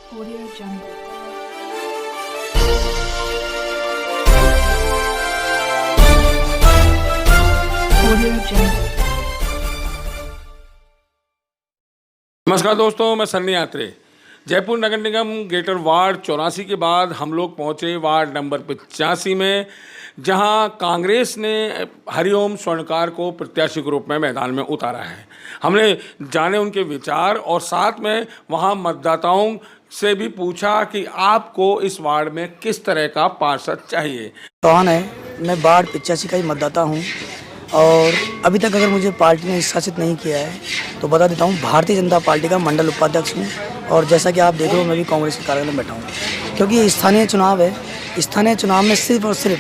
Audio Jungle. Audio Jungle. नमस्कार दोस्तों, मैं सन्नी यात्रे। जयपुर नगर निगम ग्रेटर वार्ड 84 के बाद हम लोग पहुंचे वार्ड नंबर 85 में, जहां कांग्रेस ने हरिओम स्वर्णकार को प्रत्याशी के रूप में मैदान में उतारा है। हमने जाने उनके विचार और साथ में वहां मतदाताओं से भी पूछा कि आपको इस वार्ड में किस तरह का पार्षद चाहिए। चौहान है, मैं वार्ड 85 का ही मतदाता हूँ और अभी तक अगर मुझे पार्टी ने शासित नहीं किया है तो बता देता हूँ, भारतीय जनता पार्टी का मंडल उपाध्यक्ष हूँ। और जैसा कि आप देख रहे हो, मैं भी कांग्रेस के कार्यालय में बैठा हूँ, क्योंकि स्थानीय चुनाव है। स्थानीय चुनाव में सिर्फ और सिर्फ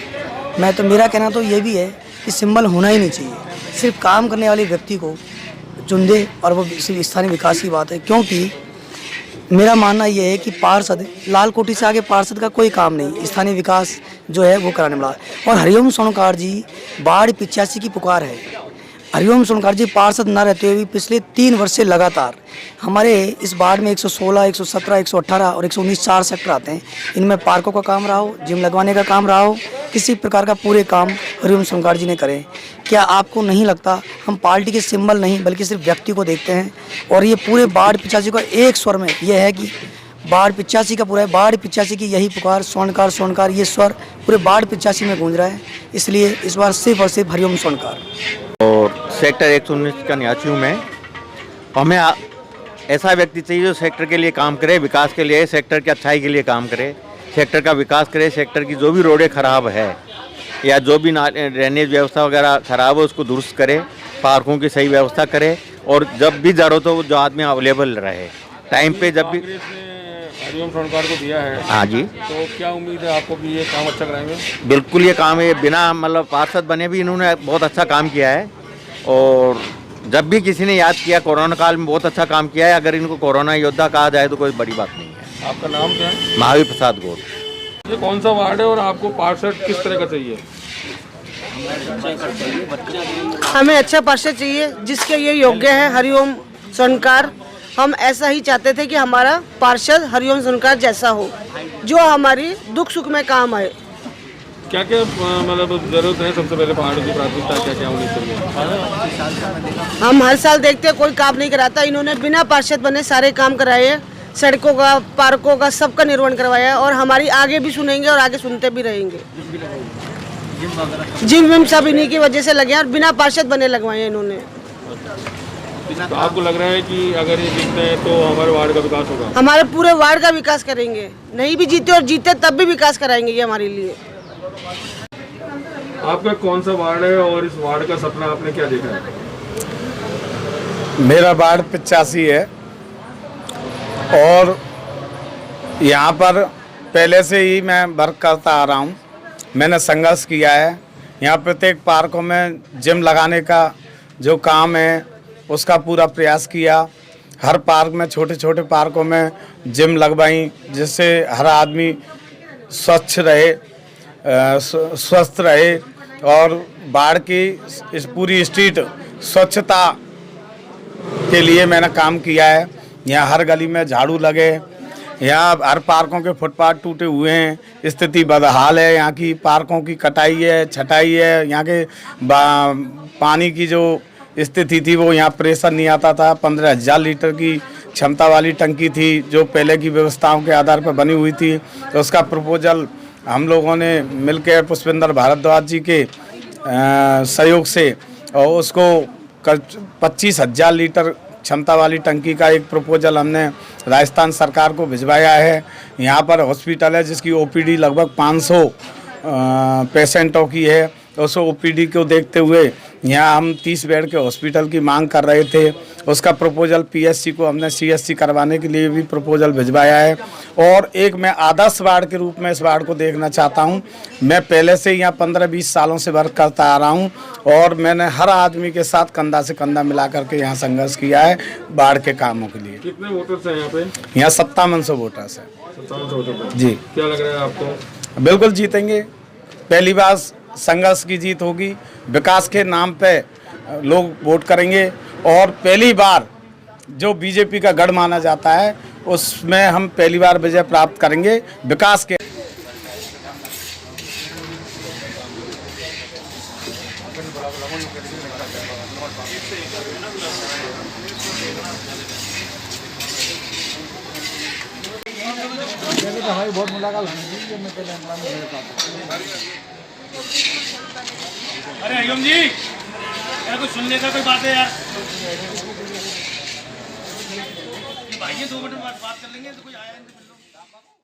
मेरा कहना तो ये भी है कि सिंबल होना ही नहीं चाहिए, सिर्फ काम करने वाले व्यक्ति को चुन दे और वो सिर्फ स्थानीय विकास की बात है। क्योंकि मेरा मानना यह है कि पार्षद, लाल कोठी से आगे पार्षद का कोई काम नहीं, स्थानीय विकास जो है वो कराने वाला है। और हरिओम स्वर्णकार जी वार्ड 85 की पुकार है। हरिओम स्वर्णकार जी पार्षद न रहते हुए भी पिछले 3 वर्ष से लगातार हमारे इस वार्ड में 116, 117, 118 और 119 4 सेक्टर आते हैं। इनमें पार्कों का काम रहा हो, जिम लगवाने का काम रहा हो, किसी प्रकार का पूरे काम हरिओम स्वर्णकार जी ने करे। क्या आपको नहीं लगता हम पार्टी के सिंबल नहीं बल्कि सिर्फ व्यक्ति को देखते हैं? और ये पूरे वार्ड 85 का एक स्वर में यह है कि वार्ड 85 का पूरा है, वार्ड 85 की यही पुकार स्वर्णकार स्वर्णकार, ये स्वर पूरे वार्ड 85 में गूंज रहा है। इसलिए इस बार सिर्फ और सिर्फ हरिओम स्वर्णकार। और सेक्टर 119 का निवासी हूँ मैं। हमें ऐसा व्यक्ति चाहिए जो सेक्टर के लिए काम करे, विकास के लिए, सेक्टर की अच्छाई के लिए काम करे, सेक्टर का विकास करे, सेक्टर की जो भी रोडें खराब है या जो भी ड्रेनेज व्यवस्था वगैरह खराब है उसको दुरुस्त करे, पार्कों की सही व्यवस्था करे और जब भी ज़रूरत हो जो आदमी अवेलेबल रहे टाइम पे। जब भी हरिओम स्वर्णकार को दिया है, हाँ जी, तो क्या उम्मीद है आपको कि ये काम अच्छा कराएंगे? बिल्कुल ये काम है, बिना मतलब पार्षद बने भी इन्होंने बहुत अच्छा काम किया है। और जब भी किसी ने याद किया कोरोना काल में बहुत अच्छा काम किया है। अगर इनको कोरोना योद्धा कहा जाए तो कोई बड़ी बात नहीं है। आपका नाम क्या है? महावीर प्रसाद गौर। ये कौन सा वार्ड है और आपको पार्षद किस तरह का चाहिए? हमें अच्छा पार्षद चाहिए जिसके ये योग्य है, हरिओम स्वर्णकार। हम ऐसा ही चाहते थे कि हमारा पार्षद हरिओम स्वर्णकार जैसा हो, जो हमारी दुख सुख में काम आए। क्या क्या मतलब जरूरत है? सबसे पहले पहाड़ों की प्राथमिकता क्या क्या होनी चाहिए? हम हर साल देखते हैं कोई काम नहीं कराता, इन्होंने बिना पार्षद बने सारे काम कराए हैं, सड़कों का, पार्कों का, सबका निर्माण करवाया है। और हमारी आगे भी सुनेंगे और आगे सुनते भी रहेंगे। जिम विम सब इन्हीं की वजह से लगे हैं और बिना पार्षद बने लगवाए हैं इन्होंने। तो आपको लग रहा है कि अगर ये जीतते हैं तो हमारे वार्ड का विकास होगा? हमारे पूरे वार्ड का विकास करेंगे, नहीं भी जीते और जीते तब भी विकास कराएंगे ये हमारे लिए। आपका कौन सा वार्ड है और इस वार्ड का सपना आपने क्या देखा है? मेरा वार्ड 85 है और यहाँ पर पहले से ही मैं वर्क करता आ रहा हूँ। मैंने संघर्ष किया है। यहाँ प्रत्येक पार्कों में जिम लगाने का जो काम है उसका पूरा प्रयास किया। हर पार्क में, छोटे छोटे पार्कों में जिम लगवाई, जिससे हर आदमी स्वच्छ रहे, स्वस्थ रहे। और बाढ़ की इस पूरी स्ट्रीट स्वच्छता के लिए मैंने काम किया है। यहाँ हर गली में झाड़ू लगे, यहाँ हर पार्कों के फुटपाथ टूटे हुए हैं, स्थिति बदहाल है। यहाँ की पार्कों की कटाई है, छटाई है। यहाँ के पानी की जो स्थिति थी वो यहाँ प्रेशर नहीं आता था। 15,000 लीटर की क्षमता वाली टंकी थी जो पहले की व्यवस्थाओं के आधार पर बनी हुई थी। तो उसका प्रपोजल हम लोगों ने मिलकर पुष्पेंद्र भारद्वाज जी के सहयोग से और उसको 25,000 लीटर क्षमता वाली टंकी का एक प्रपोजल हमने राजस्थान सरकार को भिजवाया है। यहाँ पर हॉस्पिटल है जिसकी ओपीडी लगभग 500 पेशेंटों की है। उस ओपीडी को देखते हुए यहाँ हम 30 बेड के हॉस्पिटल की मांग कर रहे थे। उसका प्रपोजल पीएससी को हमने सीएससी करवाने के लिए भी प्रपोजल भिजवाया है। और एक मैं आदर्श वार्ड के रूप में इस वार्ड को देखना चाहता हूँ। मैं पहले से यहाँ 15-20 सालों से वर्क करता आ रहा हूँ और मैंने हर आदमी के साथ कंधा से कंधा मिला करके यहाँ संघर्ष किया है वार्ड के कामों के लिए। कितने वोटर्स हैं यहाँ पे? यहाँ 5700 वोटर्स हैं। 5700 वोटर जी। क्या लग रहा है आपको? बिल्कुल जीतेंगे। पहली बार संघर्ष की जीत होगी। विकास के नाम पे लोग वोट करेंगे और पहली बार जो बीजेपी का गढ़ माना जाता है उसमें हम पहली बार विजय प्राप्त करेंगे विकास के। अरे हरिओम जी, यार कुछ सुनने का कोई बात है यार। भाई ये 2 मिनट बाद बात कर लेंगे तो कोई आया नहीं।